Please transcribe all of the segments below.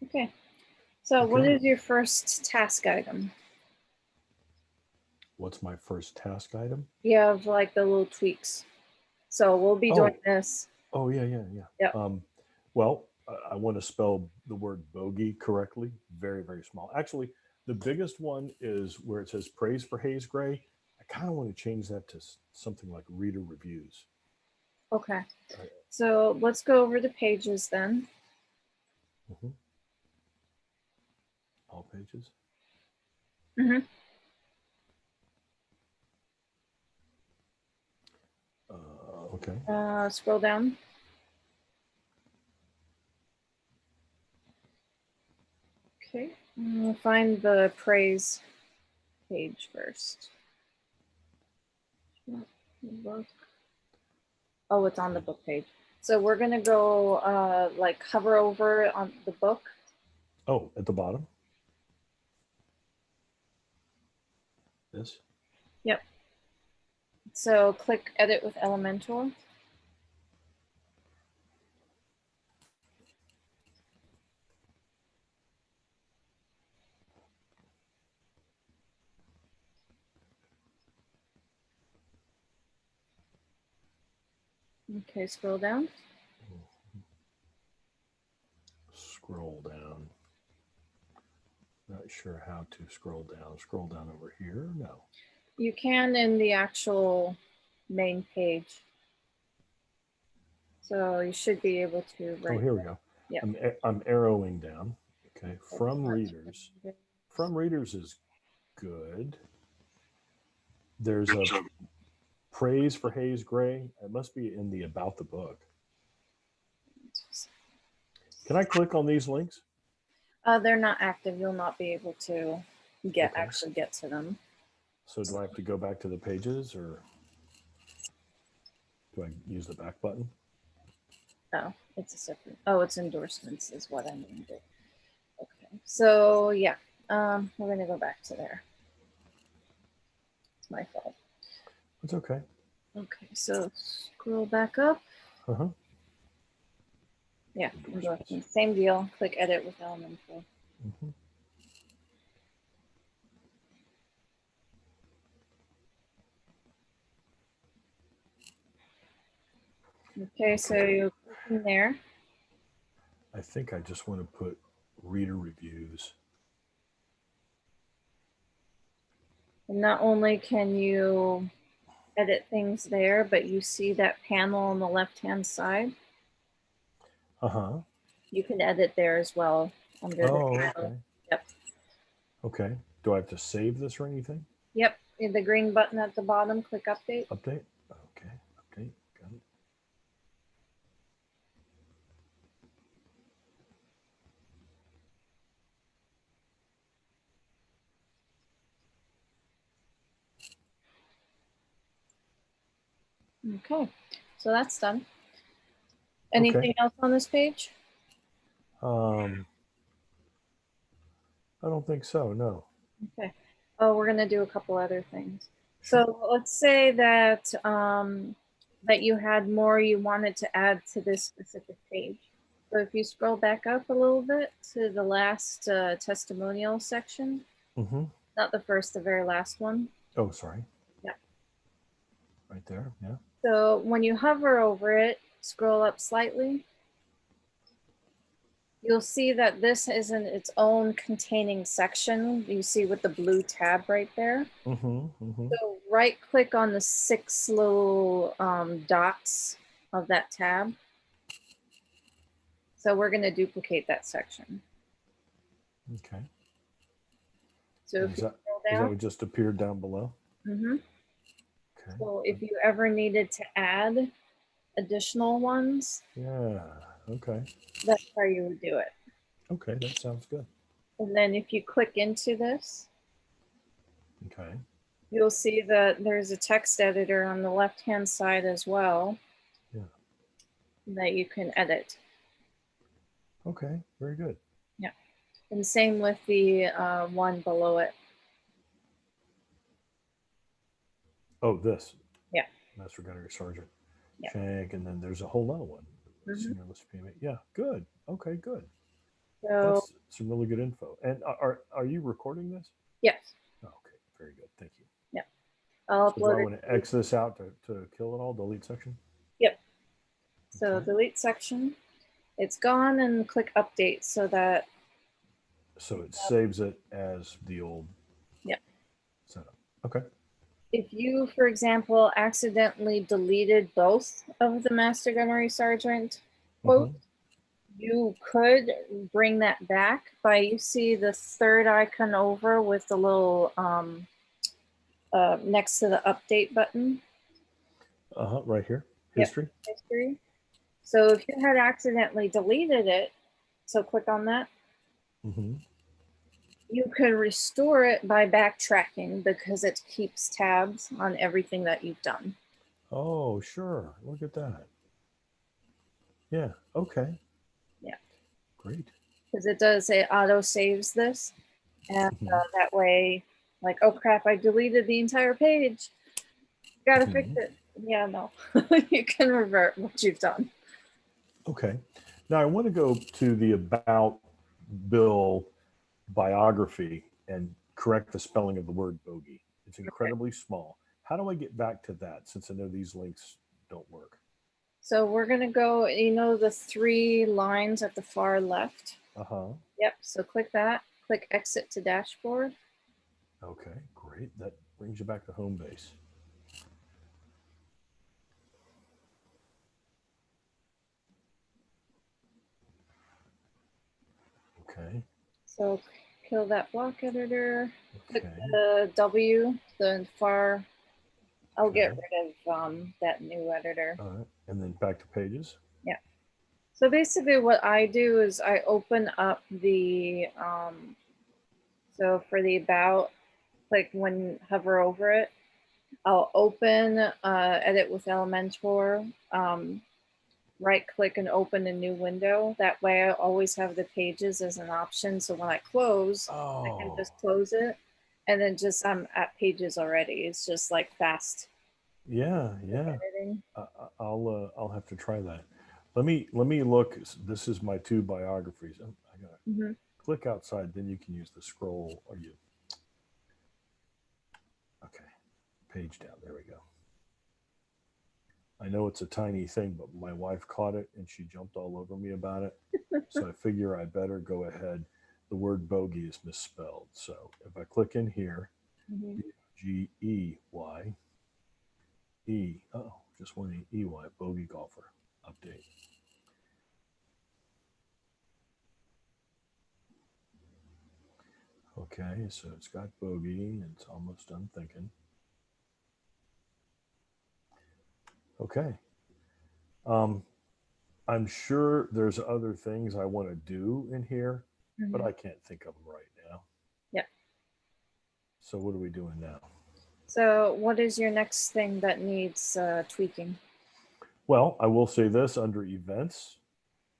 Okay. So what Okay. is your first task item? What's my first task item? You have like the little tweaks. So we'll be doing Oh, this. oh yeah, yeah, yeah. Yep. Well, I want to spell the word bogey correctly. Very, very small. Actually, the biggest one is where it says praise for Hayes Gray. I kind of want to change that to something like reader reviews. Okay. Uh, So let's go over the pages then. mhm. All pages. Mm-hmm. Okay. Scroll down. Okay. Find the praise page first. Book. Oh, it's on the book page. So we're gonna go like hover over on the book. Oh, at the bottom. This. Yep. So click edit with Elementor. Okay, scroll down. Scroll down. Not sure how to scroll down. Scroll down over here. No. You can in the actual main page. So you should be able to Oh, right here we there. go. Yep. I'm arrowing down. Okay. From Start readers. to- From readers is good. There's a praise for Hayes Gray. It must be in the about the book. Can I click on these links? They're not active. You'll not be able to Okay. actually get to them. So do I have to go back to the pages or do I use the back button? Oh, it's a separate. Oh, it's endorsements is what I named it. Okay. So yeah, we're gonna go back to there. It's my fault. It's okay. Okay, so scroll back up. Uh-huh. Yeah, Endorsements. endorsements. Same deal. Click edit with Elementor. Mm-hmm. Okay, so you click in there. I think I just want to put reader reviews. And not only can you edit things there, but you see that panel on the left-hand side. Uh-huh. You can edit there as well under the Oh, title. okay. Yep. Okay. Do I have to save this or anything? Yep. In the green button at the bottom, click update. Update? Okay. Update. Got it. Okay, so that's done. Okay. Anything else on this page? Um, I don't think so. No. Okay. Oh, we're gonna do a couple other things. Sure. So let's say that that you had more you wanted to add to this specific page. So if you scroll back up a little bit to the last testimonial section, Mm-hmm. not the first, the very last one. Oh, sorry. Yeah. Right there. Yeah. So when you hover over it, scroll up slightly, you'll see that this is in its own containing section. You see with the blue tab right there. Mm-hmm. Mm-hmm. So right click on the 6 little dots of that tab. So we're going to duplicate that section. Okay. So And if you scroll is that down, what just appeared down below? Okay. so if you ever needed to add additional ones, Yeah. Okay. that's how you would do it. Okay. That sounds good. And then if you click into this, Okay. you'll see that there's a text editor on the left-hand side as well Yeah. that you can edit. Okay. Very good. Yeah. And same with the one below it. Oh, this. Yeah. Master Gunnery Sergeant Yeah. Shank, and then there's a whole other one. Mm-hmm. Senior list payment. Yeah. Good. Okay. Good. So That's some really good info. And are you recording this? yes, Oh, okay, very good. Thank you. yeah, I'll So do I upload it. want to X this out to kill it all? Delete section? Yep. So Okay. delete section. It's gone, and click update so that So it saves it as the old yeah. setup. Okay. If you, for example, accidentally deleted both of the Master Gunnery Sergeant quotes, Mm-hmm. you could bring that back by, you see the third icon over with the little next to the update button. Uh-huh. Right here. Yep, History. history. So if you had accidentally deleted it, so click on that, Mm-hmm. you could restore it by backtracking because it keeps tabs on everything that you've done. Oh, sure. Look at that. Yeah. Okay. Yeah, Great. because it does say auto saves this, and Mm-hmm. that way, like, oh crap, I deleted the entire page. Gotta fix Mm-hmm. it. Yeah, no, you can revert what you've done. Okay. Now I want to go to the About Bill biography and correct the spelling of the word bogey. It's Okay. incredibly small. How do I get back to that since I know these links don't work? So we're gonna go, you know, the three lines at the far left. Uh-huh. Yep. So click that. Click exit to dashboard. Okay, great. That brings you back to home base. Okay. So kill that block editor. Click Okay. the W, the far. I'll get Okay. rid of that new editor. All right. And then back to pages. Yeah. So basically, what I do is I open up the so for the about, like when hover over it, I'll open edit with Elementor. Right click and open a new window. That way I always have the pages as an option. So when I close, I can Oh, just close it. And then just I'm at pages already. It's just like fast yeah, yeah. editing. I'll have to try that. Let me look. This is my two biographies. I gotta Mm-hmm. click outside. Then you can use the scroll. Or you? Okay. Page down. There we go. I know it's a tiny thing, but my wife caught it and she jumped all over me about it. So I figure I better go ahead. The word bogey is misspelled. So if I click in here, Mm-hmm. Bogey, oh, just one EY, bogey golfer, update. Okay, so it's got bogey and it's almost done thinking. Okay. Um, I'm sure there's other things I want to do in here, but Mm-hmm. I can't think of them right now. Yeah. So what are we doing now? So what is your next thing that needs tweaking? Well, I will say this under events.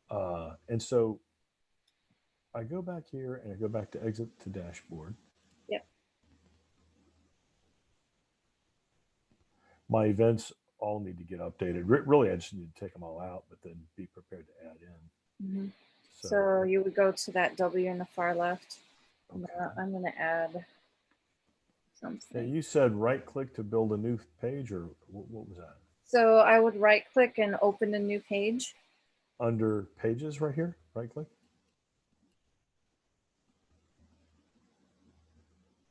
And so I go back here and I go back to exit to dashboard. Yep. My events all need to get updated. Really, I just need to take them all out, but then be prepared to add in. Mm-hmm. So, So you would go to that W in the far left. okay. I'm gonna add Yeah, something. you said right click to build a new page, or what was that? So I would right click and open a new page. Under pages right here, right click.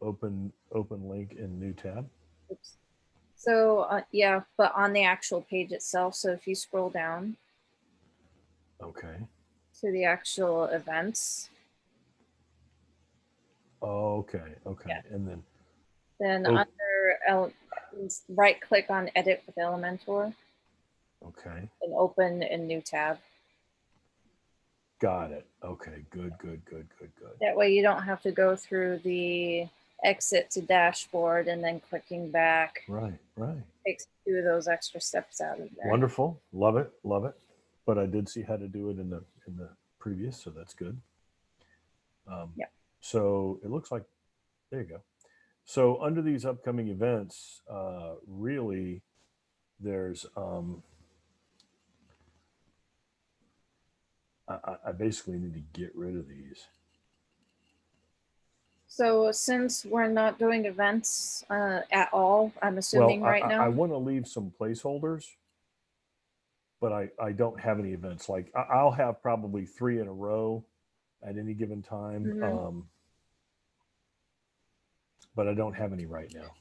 Open link in new tab. Oops. So yeah, but on the actual page itself. So if you scroll down Okay. to the actual events, Okay. Okay. yeah, And then then oh, right click on edit with Elementor okay. and open a new tab. Got it. Okay. Good. Good. Good. Good. Good. That way you don't have to go through the exit to dashboard and then clicking back. Right. Right. Takes two of those extra steps out of there. Wonderful. Love it. Love it. But I did see how to do it in the previous, so that's good. Yeah. So it looks like there you go. So under these upcoming events, really, there's I basically need to get rid of these. So since we're not doing events at all, I'm assuming Well, right I now. want to leave some placeholders, but I don't have any events. Like I'll have probably 3 in a row at any given time, Mhm. but I don't have any right now.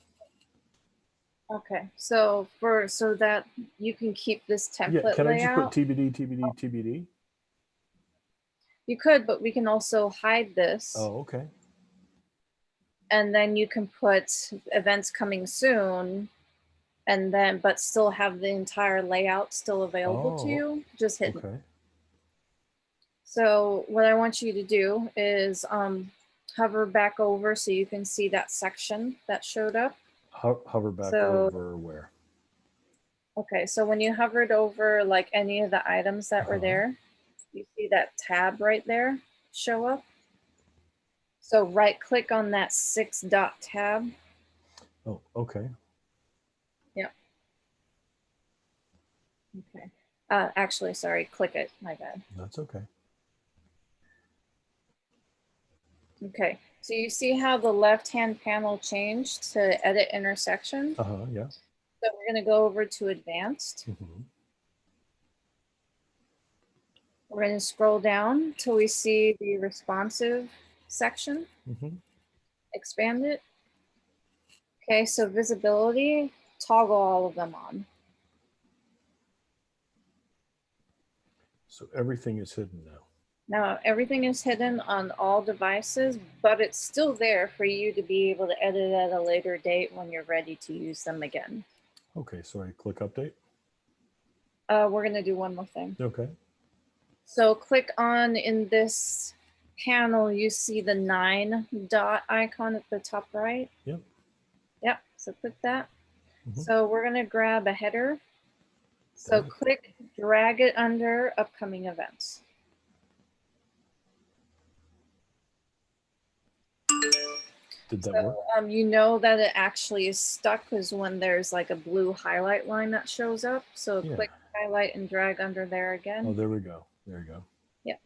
Okay, so so that you can keep this Yeah, template can I just put layout, TBD, TBD, TBD? you could, but we can also hide this, Oh, okay. and then you can put events coming soon, and then but still have the entire layout still available to Oh, you, just hidden. okay. So what I want you to do is hover back over so you can see that section that showed up. Hover back So, over where? okay, so when you hovered over like any of the items that were there, you see that tab right there show up. So right click on that 6-dot tab. Oh, okay. Yep. Okay. Actually, sorry, click it, my bad. That's okay. Okay, so you see how the left-hand panel changed to edit intersection? Yeah. So we're gonna go over to advanced. We're going to scroll down till we see the responsive section. Expand it. Okay, so visibility, toggle all of them on. So everything is hidden now. Now, everything is hidden on all devices, but it's still there for you to be able to edit at a later date when you're ready to use them again. Okay, so I click update. We're going to do one more thing. Okay. So click on in this panel, you see the 9-dot icon at the top right. Yep. Yep, so click that. So we're going to grab a header. So click, drag it under upcoming events. Did that So, work? you know that it actually is stuck is when there's like a blue highlight line that shows up. So click highlight and drag under there again. Oh, there we go. There you go. Yep.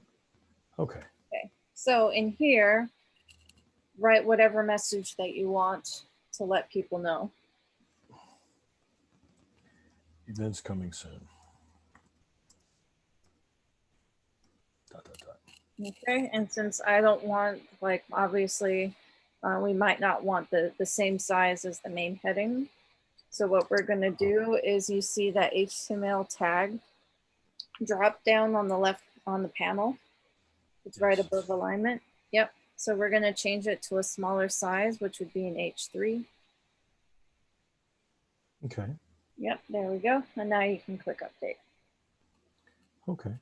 Okay. Okay. So in here, write whatever message that you want to let people know. Events coming soon. Dot, dot, dot. Okay, and since I don't want, like, obviously, we might not want the same size as the main heading. So what we're going to do is you see that HTML tag drop down on the left on the panel. It's right above alignment. Yep. So we're going to change it to a smaller size, which would be an H3. Okay. Yep, there we go. And now you can click update. Okay.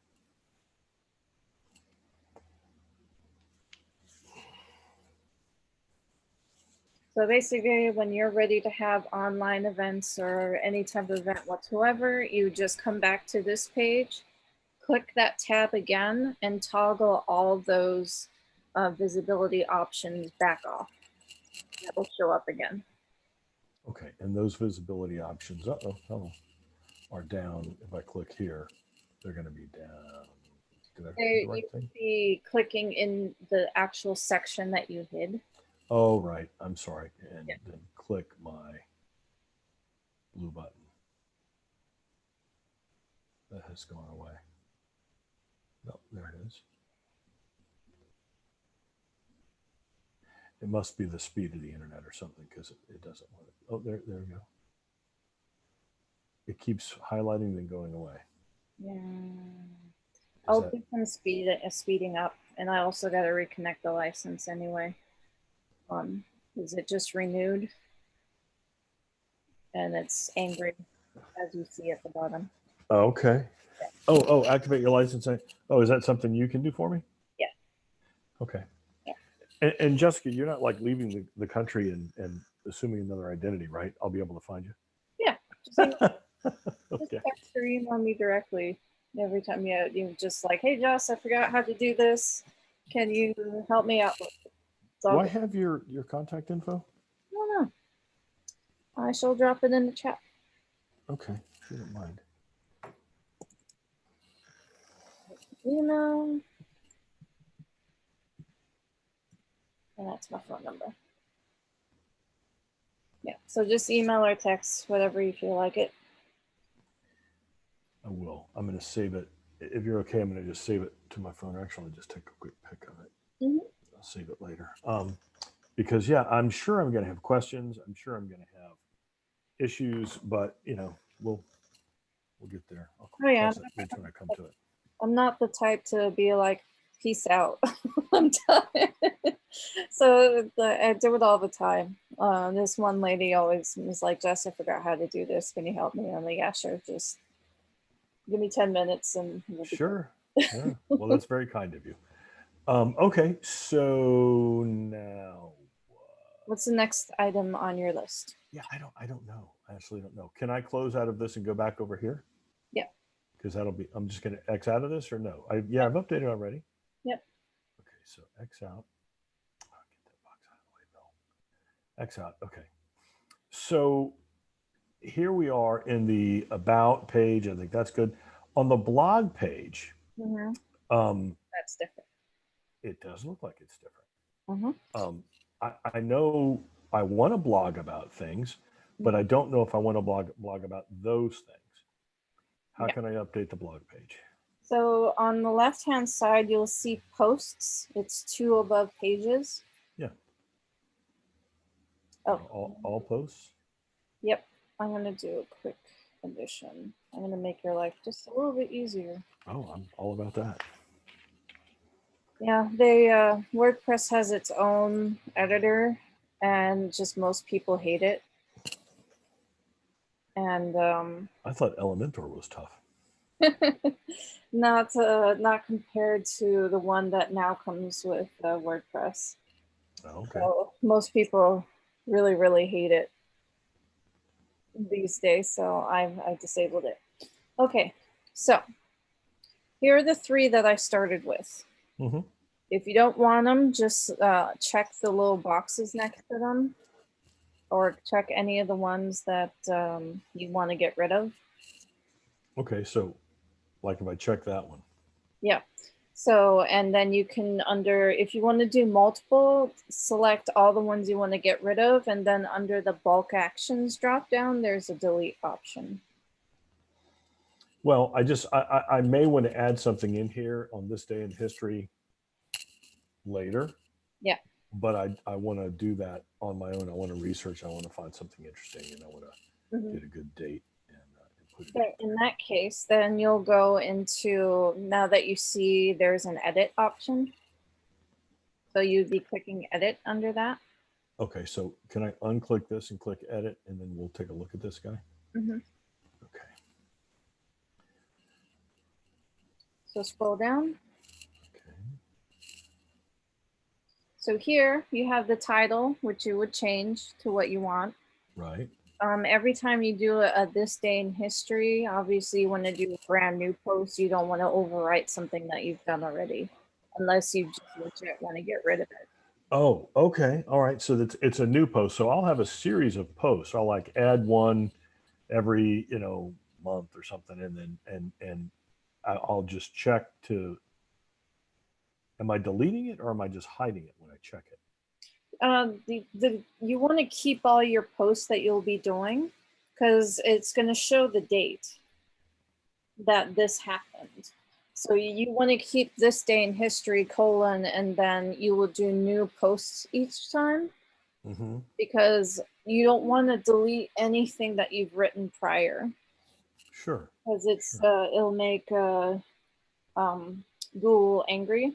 So basically, when you're ready to have online events or any type of event whatsoever, you just come back to this page, click that tab again, and toggle all those visibility options back off. That will show up again. Okay, and those visibility options, are down. If I click here, they're going to be down. Did I do the right You thing? would be clicking in the actual section that you hid. Oh, right. I'm sorry. And then click my blue button. That has gone away. No, there it is. It must be the speed of the internet or something because it doesn't want it. Oh, there we go. It keeps highlighting then going away. Yeah. I'll do some speeding up, and I also got to reconnect the license anyway. Is it just renewed? And it's angry, as you see at the bottom. Okay. Oh, activate your license. Oh, is that something you can do for me? Yeah. Okay. Yeah. And Jessica, you're not like leaving the country and assuming another identity, right? I'll be able to find you. Yeah. Just Okay. text or email me directly every time you just like, hey, Joss, I forgot how to do this. Can you help me out? Do I have your contact info? No. I shall drop it in the chat. Okay, if you don't mind. email. And that's my phone number. Yeah, so just email or text, whatever you feel like it. I will. I'm going to save it. If you're okay, I'm going to just save it to my phone. Actually, I'll just take a quick pic of it. Mhm. I'll save it later. Because yeah, I'm sure I'm going to have questions. I'm sure I'm going to have issues, but you know, we'll get there. I'll Oh yeah, cross that bridge when I come to it. I'm not the type to be like, peace out. I'm done. So I do it all the time. This one lady always was like, Jess, I forgot how to do this. Can you help me? I'm like, yeah, sure. Just give me 10 minutes and we'll be good. Sure. Yeah. Well, that's very kind of you. Okay. So now, What's the next item on your list? yeah, I don't know. I actually don't know. Can I close out of this and go back over here? Yeah. Because that'll be, I'm just going to X out of this or no? Yeah, I've updated already. Yep. Okay. So X out. Oh, get that box out of the way, Bill. X out. Okay. So here we are in the about page. I think that's good. On the blog page, Mm-hmm. um, That's different. it does look like it's different. Mm-hmm. I know I want to blog about things, but I don't know if I want to blog about those things. How Yeah. can I update the blog page? So on the left-hand side, you'll see posts. It's 2 above pages. Yeah. Oh, All posts. yep. I'm gonna do a quick addition. I'm gonna make your life just a little bit easier. Oh, I'm all about that. Yeah, WordPress has its own editor, and just most people hate it. And I thought Elementor was tough. not compared to the one that now comes with WordPress. Oh, okay. So most people really, really hate it these days. So I've disabled it. Okay, so here are the 3 that I started with. Mm-hmm. If you don't want them, just check the little boxes next to them, or check any of the ones that you want to get rid of. Okay, so like if I check that one. Yeah. So, and then you can if you want to do multiple, select all the ones you want to get rid of. And then under the bulk actions drop down, there's a delete option. Well, I may want to add something in here on this day in history later. Yeah. But I want to do that on my own. I want to research. I want to find something interesting, and I want to get a good date and put it So in that case, then you'll go into, now that you see there's an edit option. So you'd be clicking edit under that. Okay, so can I unclick this and click edit, and then we'll take a look at this guy? Mm-hmm. Okay. So scroll down. Okay. So here you have the title, which you would change to what you want. Right. Every time you do a this day in history, obviously you want to do a brand new post. You don't want to overwrite something that you've done already, unless you just legit want to get rid of it. Oh, okay. All right. So it's a new post. So I'll have a series of posts. I'll like add one every, month or something, and then and I'll just check to. Am I deleting it or am I just hiding it when I check it? You want to keep all your posts that you'll be doing, because it's going to show the date that this happened. So you want to keep this day in history : and then you will do new posts each time, because you don't want to delete anything that you've written prior. Sure. Because it'll make Google angry,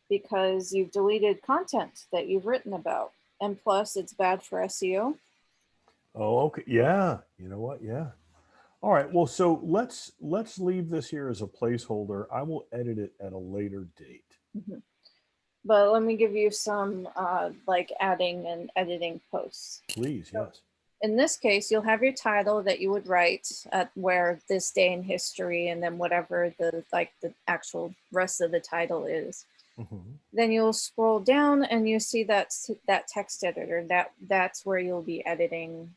because you've deleted content that you've written about, and plus it's bad for SEO. Oh, okay. Yeah. You know what? Yeah. All right. Well, so let's leave this here as a placeholder. I will edit it at a later date. Mm-hmm. But let me give you some like adding and editing posts. Please, yes. In this case, you'll have your title that you would write at where this day in history, and then whatever the actual rest of the title is. Mm-hmm. Then you'll scroll down and you see that text editor. That's where you'll be editing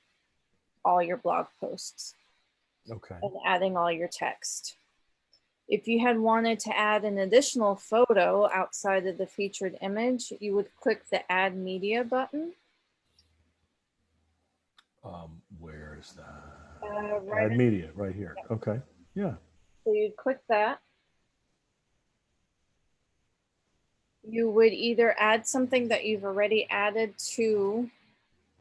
all your blog posts. Okay. And adding all your text. If you had wanted to add an additional photo outside of the featured image, you would click the Add Media button. Where is that? Right Add media right here. Okay. Yeah. So you'd click that. You would either add something that you've already added to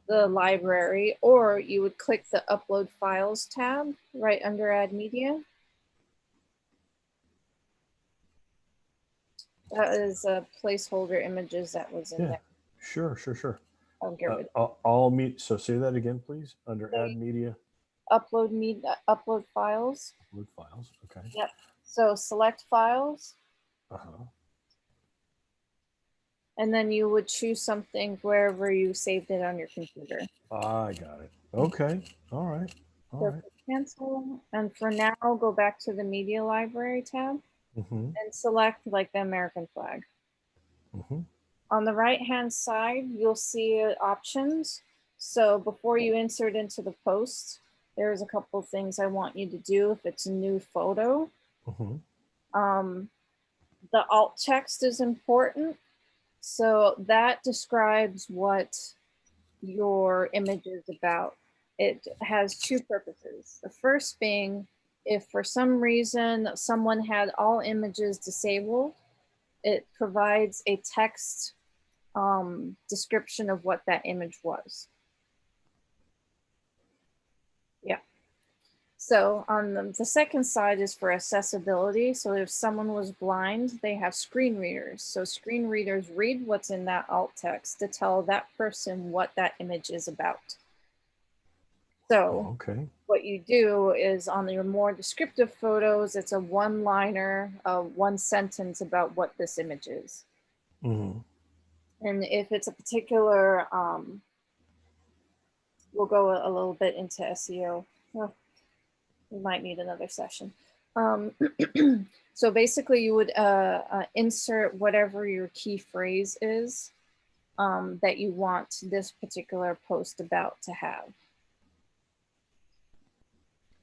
the library, or you would click the Upload Files tab right under Add Media. That is a placeholder images that was in there. Sure. I'll get rid of all meet. So say that again, please. Under So Add Media. Upload Files. Upload Files. Okay. Yep. So select Files. And then you would choose something wherever you saved it on your computer. I got it. Okay. All right. All right. Cancel. And for now, go back to the Media Library tab and select like the American flag. On the right-hand side, you'll see options. So before you insert into the post, there's a couple of things I want you to do if it's a new photo. The alt text is important. So that describes what your image is about. It has two purposes. The first being, if for some reason someone had all images disabled, it provides a text description of what that image was. Yeah. So on the second side is for accessibility. So if someone was blind, they have screen readers. So screen readers read what's in that alt text to tell that person what that image is about. So what you do is on your more descriptive photos, it's a one-liner, one sentence about what this image is. And if it's a particular, we'll go a little bit into SEO. Oh, we might need another session. So basically you would insert whatever your key phrase is that you want this particular post about to have.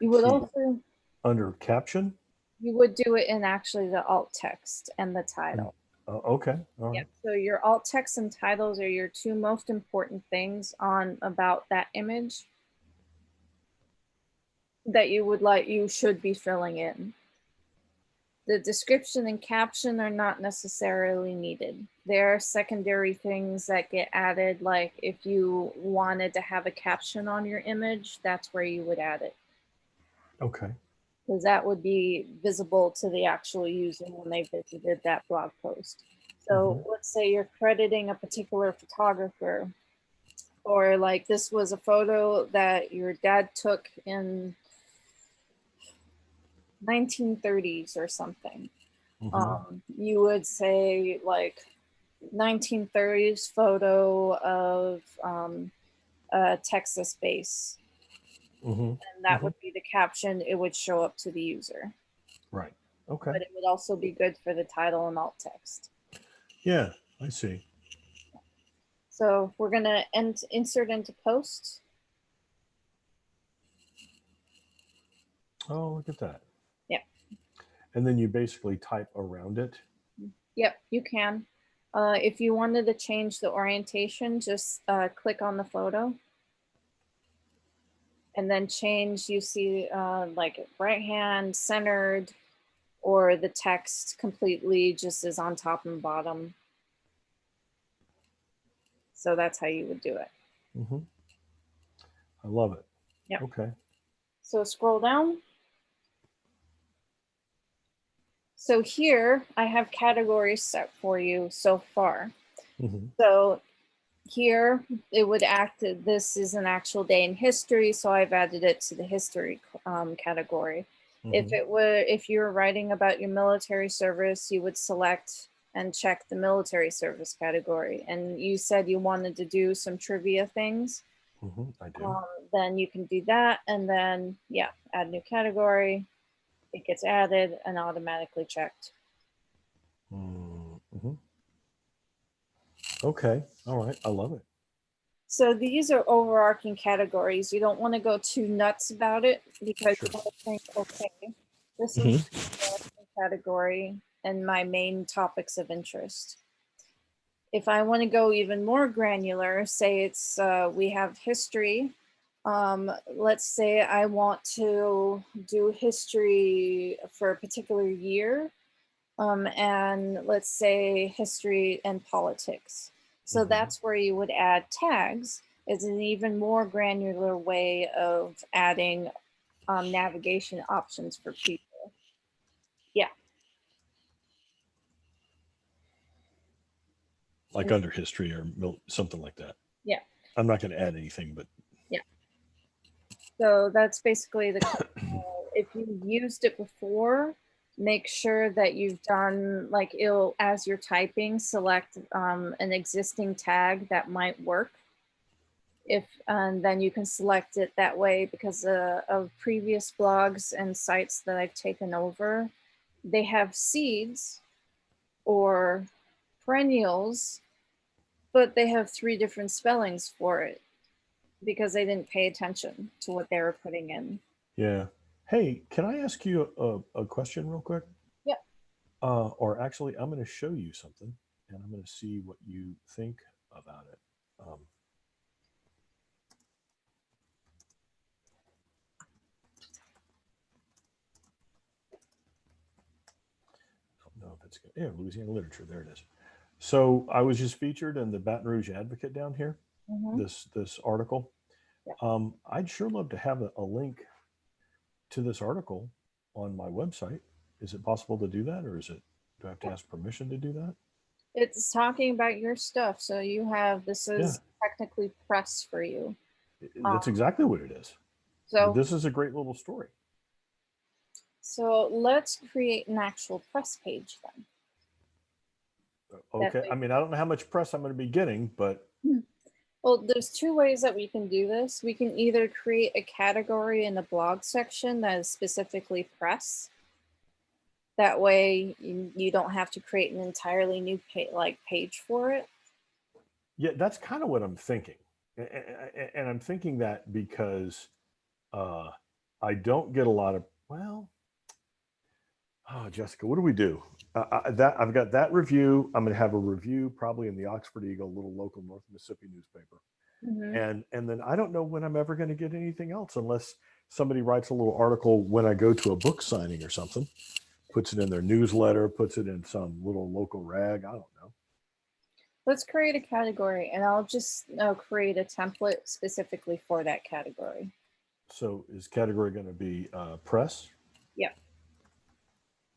You would also under caption. You would do it in actually the alt text and the title. Okay. All right. Yep. So your alt text and titles are your two most important things about that image that you should be filling in. The description and caption are not necessarily needed. There are secondary things that get added, like if you wanted to have a caption on your image, that's where you would add it. Okay. Because that would be visible to the actual user when they visited that blog post. So let's say you're crediting a particular photographer, or like this was a photo that your dad took in 1930s or something. You would say like 1930s photo of a Texas base. And that would be the caption. It would show up to the user. Right. Okay. But it would also be good for the title and alt text. Yeah, I see. So we're going to insert into post. Oh, look at that. Yep. And then you basically type around it. Yep, you can. If you wanted to change the orientation, just click on the photo. And then change, you see like right hand centered, or the text completely just is on top and bottom. So that's how you would do it. I love it. Yep. Okay. So scroll down. So here I have categories set for you so far. So here it would act, this is an actual day in history, so I've added it to the history category. If you were writing about your military service, you would select and check the military service category. And you said you wanted to do some trivia things. I do. Then you can do that, and then yeah, add new category. It gets added and automatically checked. Okay. All right. I love it. So these are overarching categories. You don't want to go too nuts about it because you want to think, okay, this is category and my main topics of interest. If I want to go even more granular, say it's we have history. Let's say I want to do history for a particular year, and let's say history and politics. So that's where you would add tags. It's an even more granular way of adding navigation options for people. Yeah. Like under history or something like that. Yeah. I'm not going to add anything, but yeah. So that's basically the, if you used it before, make sure that you've done, like, it'll, as you're typing, select an existing tag that might work. And then you can select it that way, because of previous blogs and sites that I've taken over, they have seeds or perennials, but they have 3 different spellings for it because they didn't pay attention to what they were putting in. yeah. Hey, can I ask you a question real quick? Yeah. Or actually, I'm going to show you something, and I'm going to see what you think about it. I don't know if it's good. Yeah, Louisiana literature. There it is. So I was just featured in the Baton Rouge Advocate down here. This article. Yeah. I'd sure love to have a link to this article on my website. Is it possible to do that, or do I have to ask permission to do that? It's talking about your stuff, so you have, this is Yeah. technically press for you. That's exactly what it is. So this is a great little story. So let's create an actual press page then. Okay. I mean, I don't know how much press I'm going to be getting, but. Well, there's 2 ways that we can do this. We can either create a category in the blog section that is specifically press. That way you don't have to create an entirely new page for it. Yeah, that's kind of what I'm thinking. And I'm thinking that because I don't get a lot of, Jessica, what do we do? I've got that review. I'm going to have a review probably in the Oxford Eagle, little local North Mississippi newspaper. And then I don't know when I'm ever going to get anything else, unless somebody writes a little article when I go to a book signing or something, puts it in their newsletter, puts it in some little local rag. I don't know. Let's create a category, and I'll just create a template specifically for that category. So is category going to be press? Yeah.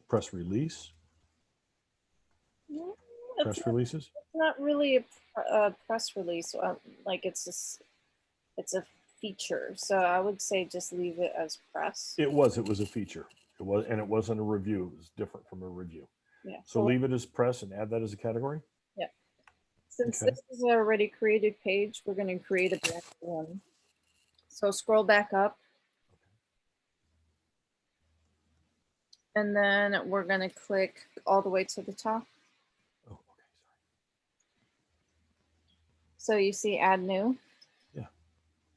Press release? Press releases? It's not really a press release. Like it's a feature. So I would say just leave it as press. It was a feature. It was, and it wasn't a review. It was different from a review. Yeah. So leave it as press and add that as a category? Yeah. Since this is an already created page, we're going to create a brand new one. So scroll back up. And then we're going to click all the way to the top. Oh, okay. Sorry. So you see add new? Yeah.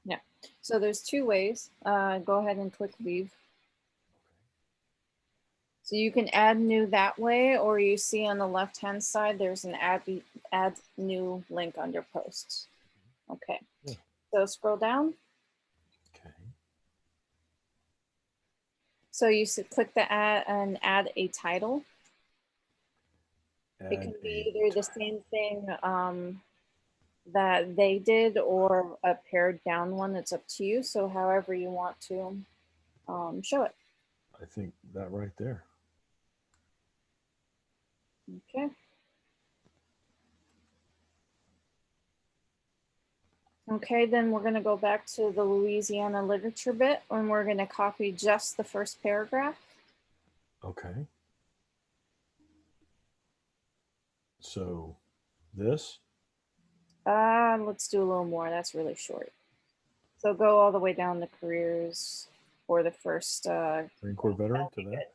Yeah. So there's 2 ways. Go ahead and click leave. So you can add new that way, or you see on the left-hand side, there's an add new link under posts. Okay. Yeah. So scroll down. Okay. So you click the add and add a title. It can be either the same thing that they did or a pared down one. It's up to you. So however you want to show it. I think that right there. Okay. Okay, then we're going to go back to the Louisiana literature bit, and we're going to copy just the first paragraph. Okay. So this? Let's do a little more. That's really short. So go all the way down to careers or the first. Marine Corps veteran to that?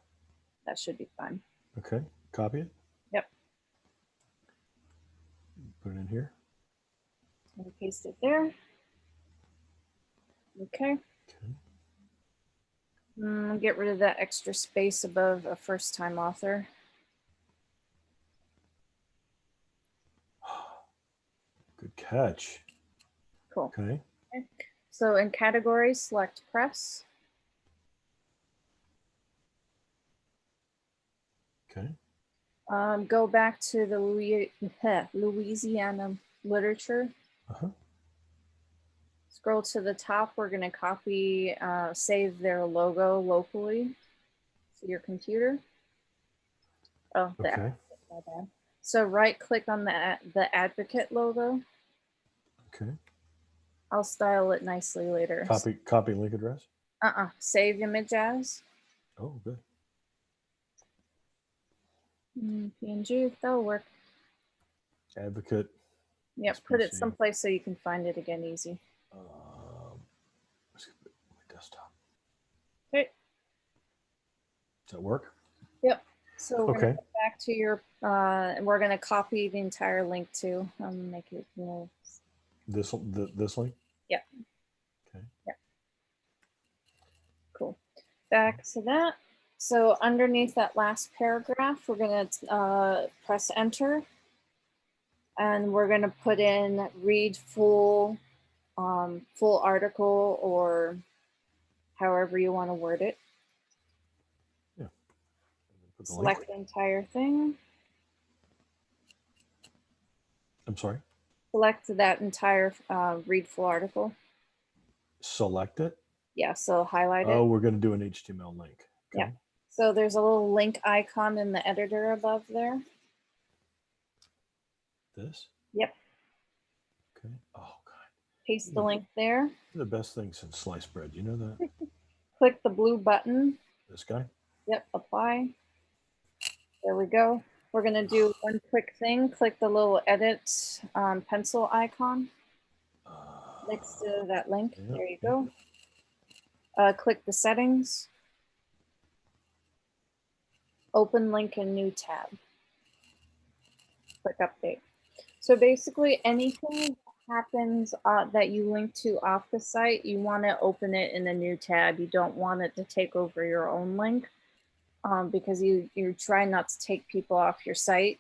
That should be fine. Okay, copy it. Yep. Put it in here. And paste it there. Okay. Get rid of that extra space above a first-time author. Good catch. Cool. Okay. So in categories, select press. Okay. Go back to the Louisiana literature. Uh-huh. Scroll to the top. We're going to copy, save their logo locally to your computer. Oh, Okay. my bad. So right click on the advocate logo. Okay. I'll style it nicely later. Copy link address. Save image as. Oh, good. PNG, that'll work. Advocate. Yep, put it someplace so you can find it again easy. Let's get my desktop. Okay. Does that work? Yep. So we're Okay. gonna go back to your, we're gonna copy the entire link too. Make it, you know. This link? Yep. Okay. Yep. Cool. Back to that. So underneath that last paragraph, we're gonna press enter. And we're gonna put in read full article, or however you want to word it. Yeah. Select the entire thing. I'm sorry? Select that entire read full article. Select it? Yeah, so highlight it. Oh, we're going to do an HTML link. Okay. Yeah. So there's a little link icon in the editor above there. This? Yep. Okay. Oh, God. Paste the link there. The best thing since sliced bread. You know that? Click the blue button. This guy? Yep. Apply. There we go. We're going to do one quick thing. Click the little edit pencil icon next to that link. Yeah, there you go. Click the settings. Open link in new tab. Click update. So basically anything that happens that you link to off the site, you want to open it in a new tab. You don't want it to take over your own link because you're trying not to take people off your site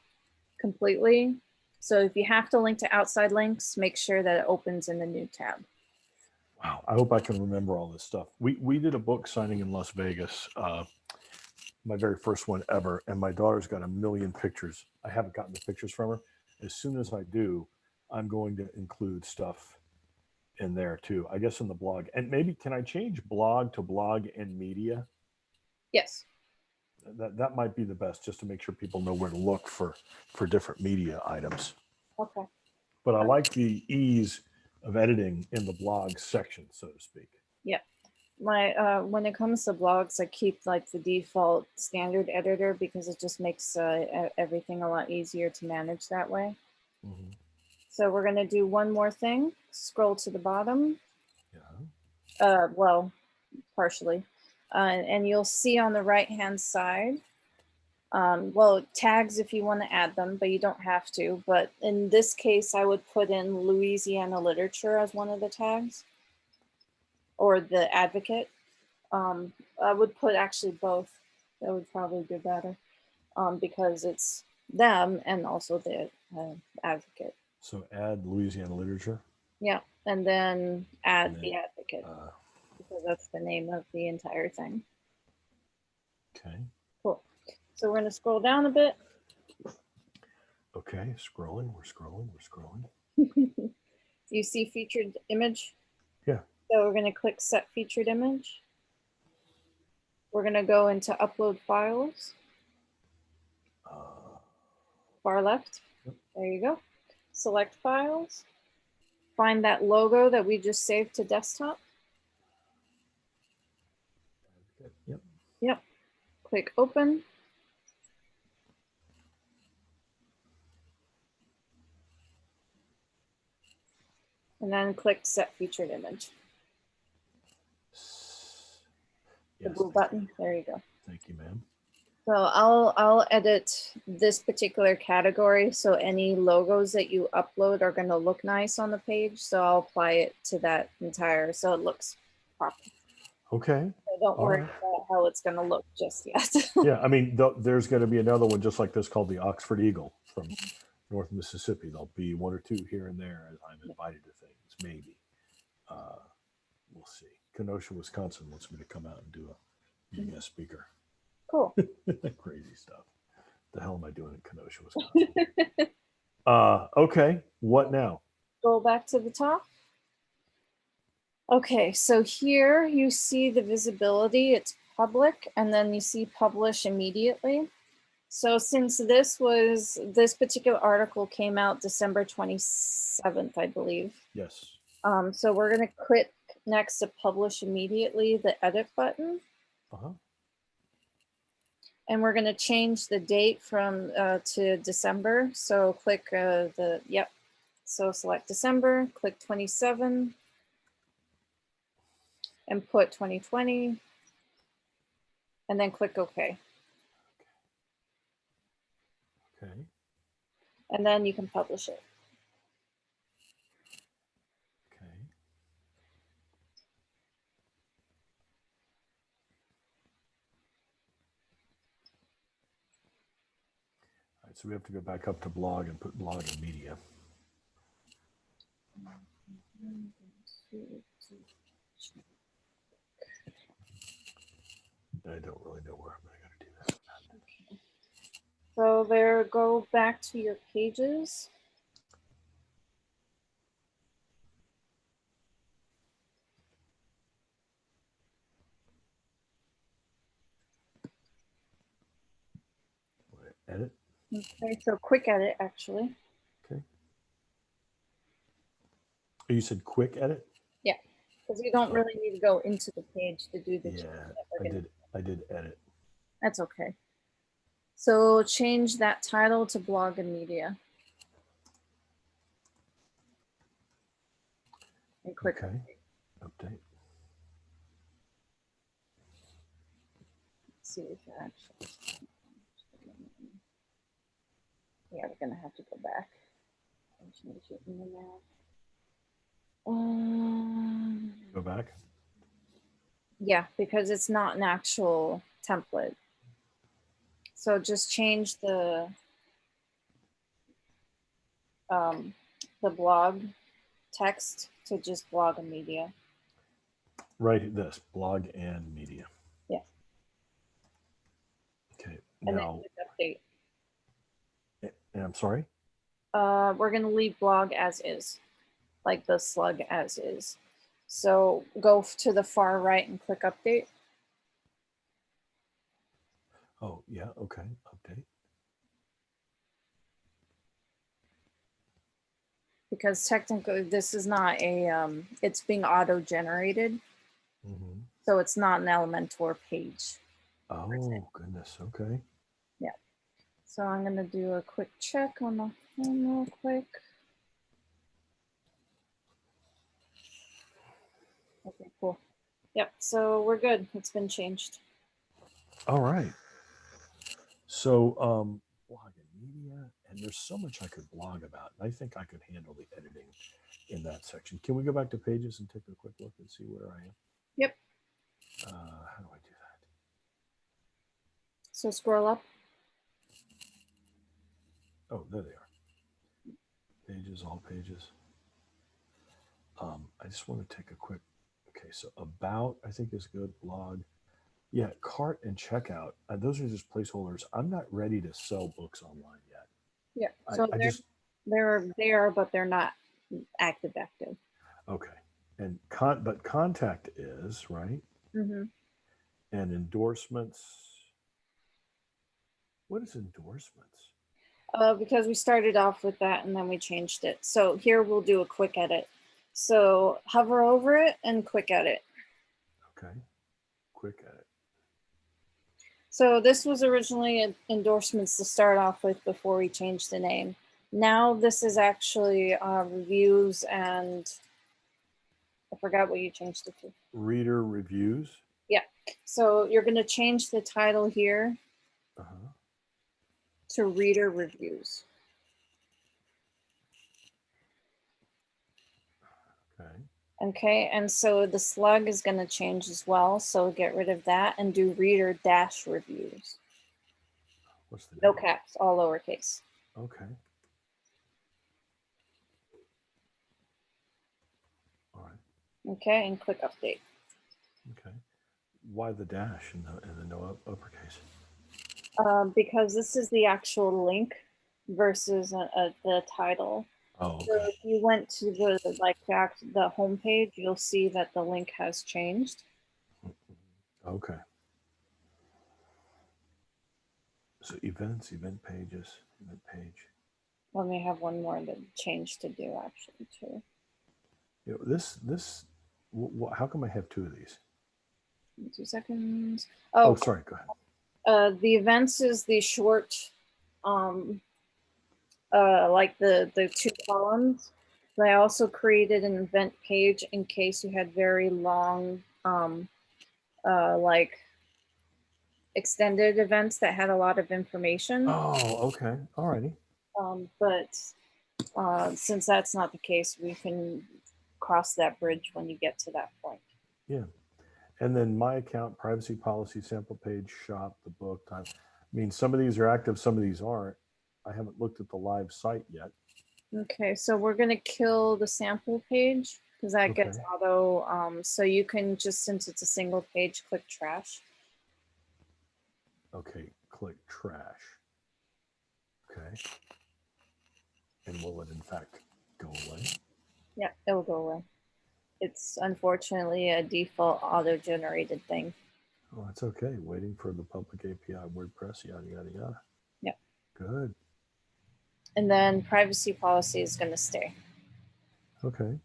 completely. So if you have to link to outside links, make sure that it opens in the new tab. Wow, I hope I can remember all this stuff. We did a book signing in Las Vegas, my very first one ever, and my daughter's got a million pictures. I haven't gotten the pictures from her. As soon as I do, I'm going to include stuff in there too, I guess in the blog. And maybe, can I change blog to blog and media? Yes. That might be the best, just to make sure people know where to look for different media items. Okay. But I like the ease of editing in the blog section, so to speak. Yeah. When it comes to blogs, I keep like the default standard editor because it just makes everything a lot easier to manage that way. Mm-hmm. So we're going to do one more thing. Scroll to the bottom. Yeah. Well, partially. And you'll see on the right-hand side, well, tags if you want to add them, but you don't have to. But in this case, I would put in Louisiana literature as one of the tags, or the advocate. I would put actually both. That would probably be better because it's them and also the advocate. So add Louisiana literature? Yeah, and then add the advocate because that's the name of the entire thing. Okay. Cool. So we're going to scroll down a bit. Okay, scrolling, we're scrolling. You see featured image? Yeah. So we're going to click set featured image. We're going to go into upload files. Far left. Yep. There you go. Select files. Find that logo that we just saved to desktop. Yep. Yep. Click open. And then click set featured image. The blue button. There you go. Thank you, ma'am. So I'll edit this particular category. So any logos that you upload are going to look nice on the page. So I'll apply it to that entire, so it looks proper. Okay. don't All worry right. about how it's going to look just yet. Yeah, I mean, there's going to be another one just like this called the Oxford Eagle from North Mississippi. There'll be one or two here and there as I'm invited to things, maybe. Uh, we'll see. Kenosha, Wisconsin wants me to come out and be a guest speaker. Cool. Crazy stuff. The hell am I doing in Kenosha, Wisconsin? Okay, what now? Go back to the top. Okay, so here you see the visibility, it's public, and then you see publish immediately. So since this particular article came out December 27th, I believe. Yes. So we're gonna click next to publish immediately, the edit button. Uh-huh. And we're gonna change the date from to December. So click so select December, click 27, and put 2020, and then click OK. Okay. And then you can publish it. Okay. All right, so we have to go back up to blog and put blog in media. I don't really know where I'm going to do that. Okay. So there, go back to your pages. Edit. Okay, so quick edit actually. Okay. Oh, you said quick edit? Yeah, because you don't really need to go into the page to do the change Yeah, that I did edit. That's okay. So change that title to blog and media. And click Okay. Update. Let's see if it actually. Yeah, we're gonna have to go back and change it in the nav. Go back. Yeah, because it's not an actual template. So just change the blog text to just blog and media. Right, this blog and media. Yeah. Okay. And Now, then click update. And I'm sorry. We're gonna leave blog as is, like the slug as is. So go to the far right and click update. Oh, yeah. Okay. Update. Because technically this is not a, it's being auto-generated. Mm-hmm. So it's not an Elementor page. Oh, goodness. Okay. Yeah. So I'm gonna do a quick check on the phone real quick. Okay, cool. Yep, so we're good. It's been changed. All right. So, blog and media, and there's so much I could blog about. I think I could handle the editing in that section. Can we go back to pages and take a quick look and see where I am? Yep. How do I do that? So scroll up. Oh, there they are. Pages, all pages. I just want to take a quick. Okay, so about I think is good. Blog. Yeah, cart and checkout. Those are just placeholders. I'm not ready to sell books online yet. Yeah. So they're there, but they're not active. Okay. And but contact is right. Mm-hmm. And endorsements. What is endorsements? Because we started off with that and then we changed it. So here we'll do a quick edit. So hover over it and quick edit. Okay. Quick edit. So this was originally endorsements to start off with before we changed the name. Now this is actually reviews and I forgot what you changed it to. Reader reviews. Yeah. So you're going to change the title here to reader reviews. Okay. Okay, and so the slug is going to change as well. So get rid of that and do reader dash reviews. What's the No dash? caps, all lowercase. Okay. All right. Okay, and click update. Okay. Why the dash and the no uppercase? Because this is the actual link versus the title. Oh, So okay. if you went to the home page, you'll see that the link has changed. Okay. So events, event pages, event page. Let me have one more to change to do actually too. You know, how come I have two of these? 2 seconds. Oh, Oh, sorry. Go ahead. the events is the short, like the 2 columns. But I also created an event page in case you had very long, like extended events that had a lot of information. Oh, okay. All righty. But since that's not the case, we can cross that bridge when you get to that point. Yeah. And then my account, privacy policy, sample page, shop, the book, time. I mean, some of these are active, some of these aren't. I haven't looked at the live site yet. Okay, so we're gonna kill the sample page because that gets Okay. auto. So you can just, since it's a single page, click trash. Okay. Click trash. Okay. And will it in fact go away? Yeah, it'll go away. It's unfortunately a default auto-generated thing. Oh, that's okay. Waiting for the public API, WordPress, yada, yada, yada. Yeah. Good. And then privacy policy is gonna stay. Okay.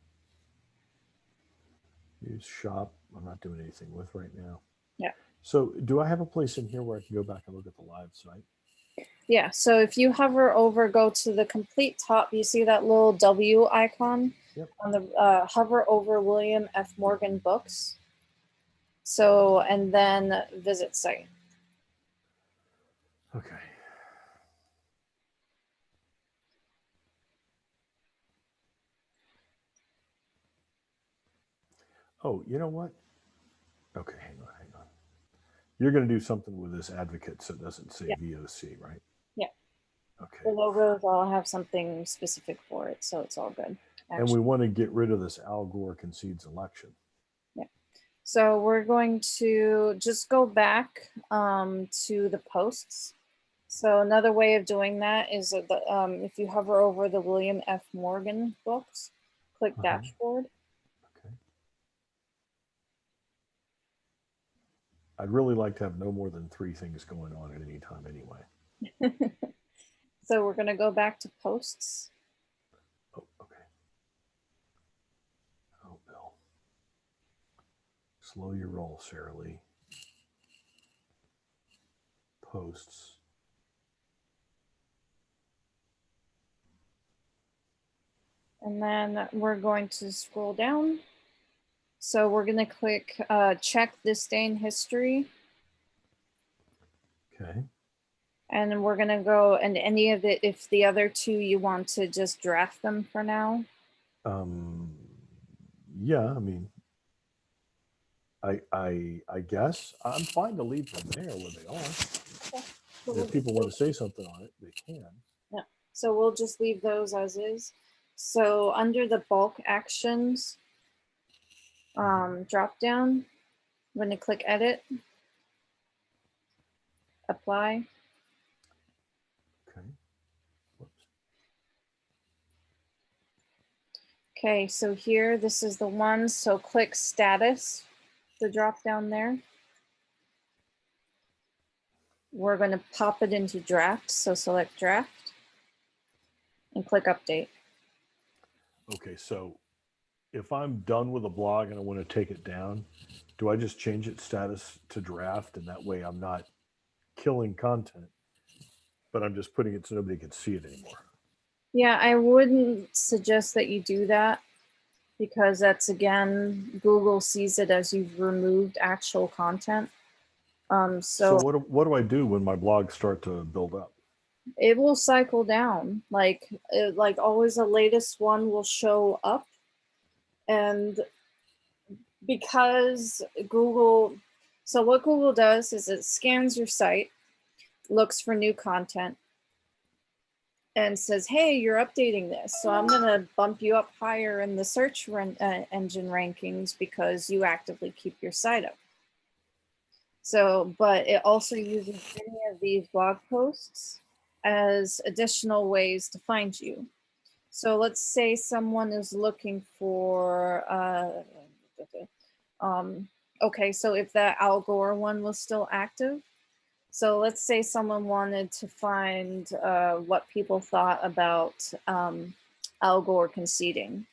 Use shop. I'm not doing anything with right now. Yeah. So do I have a place in here where I can go back and look at the live site? Yeah, so if you hover over, go to the complete top, you see that little W icon? Yep. On the hover over William F. Morgan books. So, and then visit site. Okay. Oh, you know what? Okay, hang on. You're going to do something with this advocate so it doesn't say Yeah. VOC, right? Yeah. Okay. The logos all have something specific for it, so it's all good. And we want to get rid of this Al Gore concedes election. Yeah. So we're going to just go back to the posts. So another way of doing that is if you hover over the William F. Morgan books, click dashboard. Okay. I'd really like to have no more than 3 things going on at any time anyway. So we're going to go back to posts. Oh, okay. Oh, Bill. Slow your roll, Sarah Lee. Posts. And then we're going to scroll down. So we're going to click check disdain history. Okay. And we're going to go, and any of it, if the other 2 you want to just draft them for now. Yeah, I mean, I guess I'm fine to leave them there where they are. Okay. So If people want to say something on it, they can. Yeah. So we'll just leave those as is. So under the bulk actions drop down, I'm going to click edit, apply. Okay. Whoops. Okay, so here, this is the one. So click status, the drop down there. We're going to pop it into draft. So select draft and click update. Okay, so if I'm done with a blog and I want to take it down, do I just change its status to draft, and that way I'm not killing content, but I'm just putting it so nobody can see it anymore? Yeah, I wouldn't suggest that you do that because that's, again, Google sees it as you've removed actual content. So what do I do when my blogs start to build up? It will cycle down. Like always, the latest one will show up, and because Google, so what Google does is it scans your site, looks for new content, and says, hey, you're updating this. So I'm going to bump you up higher in the search engine rankings because you actively keep your site up. So, but it also uses any of these blog posts as additional ways to find you. So let's say someone is looking for, okay, so if that Al Gore one was still active, so let's say someone wanted to find what people thought about Al Gore conceding.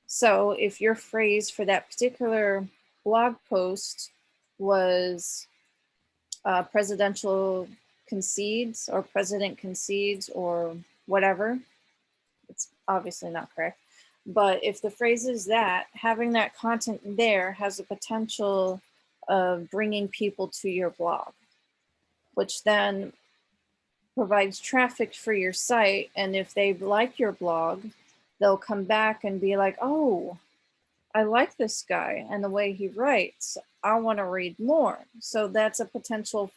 So if your phrase for that particular blog post was presidential concedes or president concedes or whatever, it's obviously not correct. But if the phrase is that, having that content there has a potential of bringing people to your blog, which then provides traffic for your site. And if they like your blog, they'll come back and be like, oh, I like this guy and the way he writes. I want to read more. So that's a potential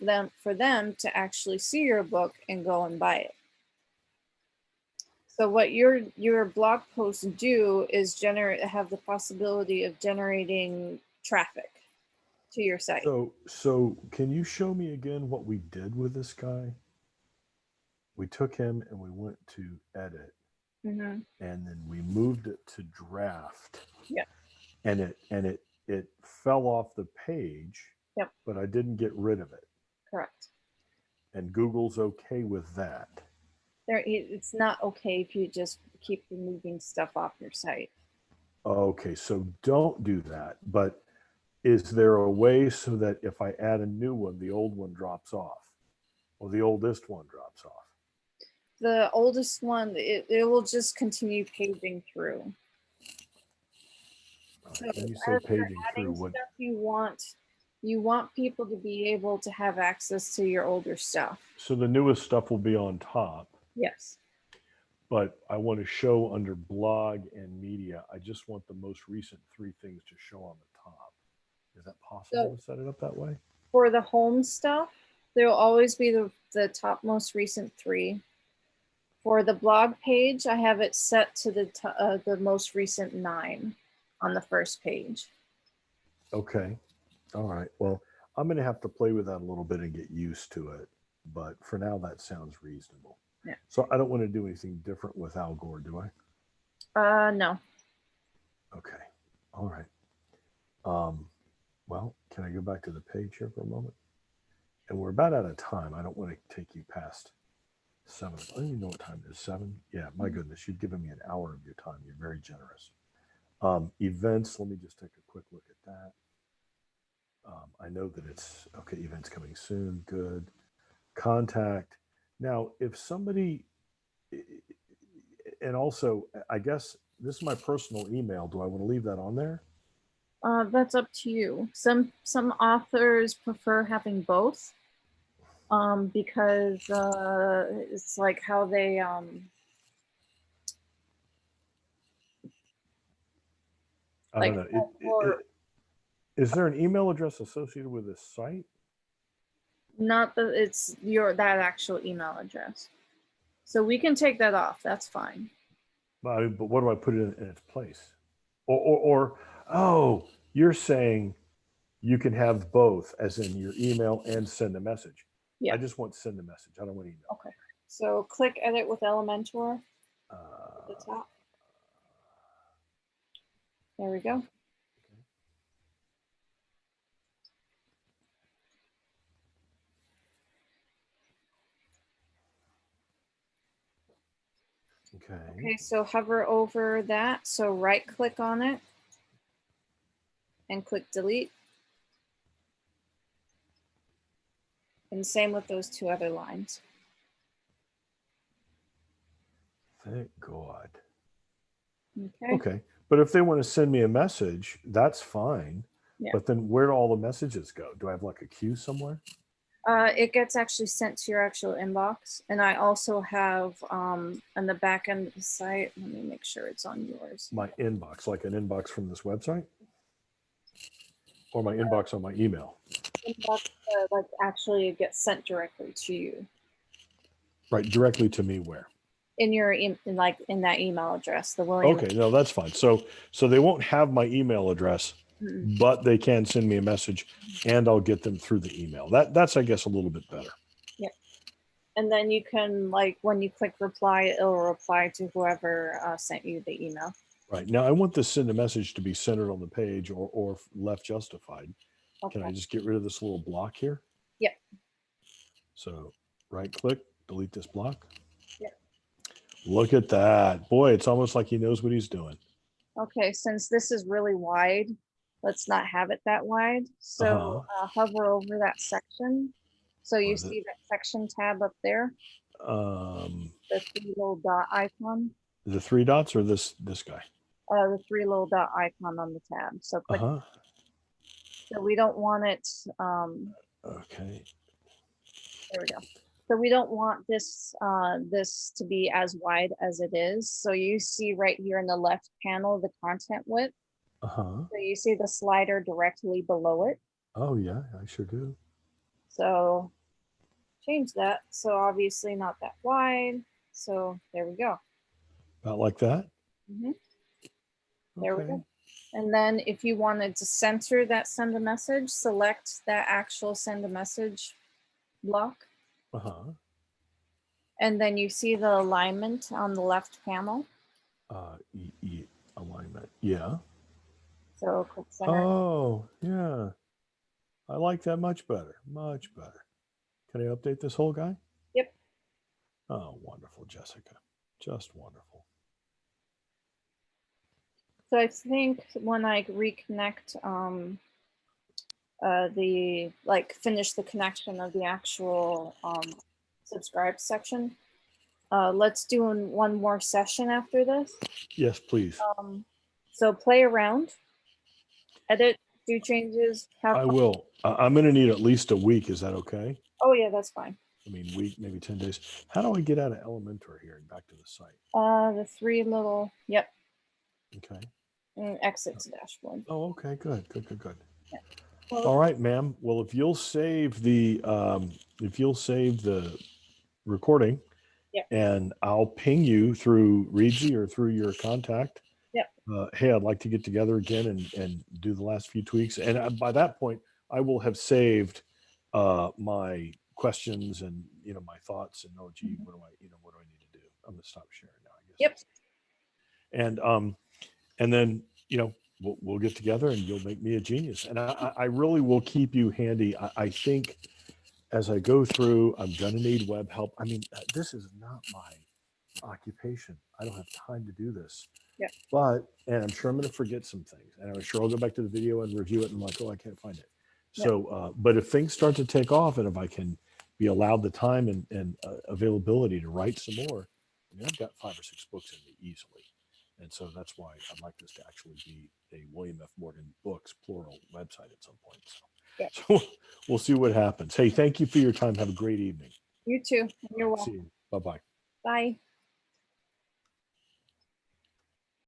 for them to actually see your book and go and buy it. So what your blog posts do is have the possibility of generating traffic to your site. So can you show me again what we did with this guy? We took him and we went to edit, and then we moved it to draft. Yeah. And it fell off the page. Yep. But I didn't get rid of it. Correct. And Google's okay with that. It's not okay if you just keep removing stuff off your site. Okay, so don't do that. But is there a way so that if I add a new one, the old one drops off, or the oldest one drops off? The oldest one, it will just continue paging through. So when you say paging through, what you want people to be able to have access to your older stuff. So the newest stuff will be on top. Yes. But I want to show under blog and media, I just want the most recent 3 things to show on the top. Is that possible to set it up that way? For the home stuff, there will always be the top most recent 3. For the blog page, I have it set to the most recent 9 on the first page. Okay. All right. Well, I'm going to have to play with that a little bit and get used to it. But for now, that sounds reasonable. Yeah. So I don't want to do anything different with Al Gore, do I? No. Okay. All right. Well, can I go back to the page here for a moment? And we're about out of time. I don't want to take you past 7. I don't even know what time it is. 7? Yeah, my goodness. You've given me an hour of your time. You're very generous. Events, let me just take a quick look at that. I know that it's, okay, events coming soon. Good. Contact. Now, if somebody, and also, I guess this is my personal email. Do I want to leave that on there? That's up to you. Some authors prefer having both because it's like how they I don't know. Is there an email address associated with this site? Not it's that actual email address. So we can take that off. That's fine. But what do I put in its place? Or oh, you're saying you can have both, as in your email and send a message. Yeah. I just want send a message. I don't want email. Okay. So click edit with Elementor at the top. There we go. Okay, so hover over that. So right click on it and click delete. And same with those 2 other lines. Thank God. Okay. Okay. But if they want to send me a message, that's fine. Yeah. But then where do all the messages go? Do I have like a queue somewhere? It gets actually sent to your actual inbox. And I also have on the back end of the site, let me make sure it's on yours. My inbox, like an inbox from this website? Or my inbox on my email. Inbox, like actually it gets sent directly to you Right, directly to me where? in your like in that email address, the William. Okay, no, that's fine. So they won't have my email address, Mm-mm. but they can send me a message and I'll get them through the email. That's I guess a little bit better. Yep. And then you can, like, when you click reply, it'll reply to whoever sent you the email. Right. Now I want this send a message to be centered on the page or left justified. Okay. Can I just get rid of this little block here? Yep. So right click, delete this block. Yep. Look at that. Boy, it's almost like he knows what he's doing. Okay, since this is really wide, let's not have it that wide. So hover over that section. So you see that section tab up there, the 3 little dot icon. The 3 dots or this guy? The 3 little dot icon on the tab. So click. So we don't want it. Okay. There we go. So we don't want this this to be as wide as it is. So you see right here in the left panel the content width. So you see the slider directly below it. Oh yeah, I sure do. So change that. So obviously not that wide. So there we go. About like that? Mm-hmm. There we go. And then if you wanted to center that send a message, select that actual send a message block. And then you see the alignment on the left panel. Alignment, yeah. So click center. Oh, yeah. I like that much better, much better. Can I update this whole guy? Yep. Oh, wonderful, Jessica. Just wonderful. So I think when I reconnect finish the connection of the actual subscribe section, let's do one more session after this. Yes, please. So play around, edit, do changes. I will. I'm going to need at least a week. Is that okay? Oh yeah, that's fine. I mean, week, maybe 10 days. How do I get out of Elementor here and back to the site? The 3 little, yep. Okay. And exit to dashboard. Oh, okay, good. Yeah. Well, all right, ma'am. Well, if you'll save the recording, yep. And I'll ping you through Reedsy or through your contact. Yep. Hey, I'd like to get together again and do the last few tweaks. And by that point, I will have saved my questions and my thoughts and gee, what do I need to do? I'm gonna stop sharing now, I guess. Yep. And then we'll get together and you'll make me a genius. And I really will keep you handy. I think as I go through, I'm gonna need web help. I mean, this is not my occupation. I don't have time to do this. Yeah. And I'm sure I'm gonna forget some things. And I'm sure I'll go back to the video and review it and I'm like, oh, I can't find it. So, but if things start to take off and if I can be allowed the time and availability to write some more, I mean, I've got 5 or 6 books in me easily. And so that's why I'd like this to actually be a William F. Morgan Books, plural, website at some point. So we'll see what happens. Hey, thank you for your time. Have a great evening. You too. You're welcome. See you. Bye-bye. Bye.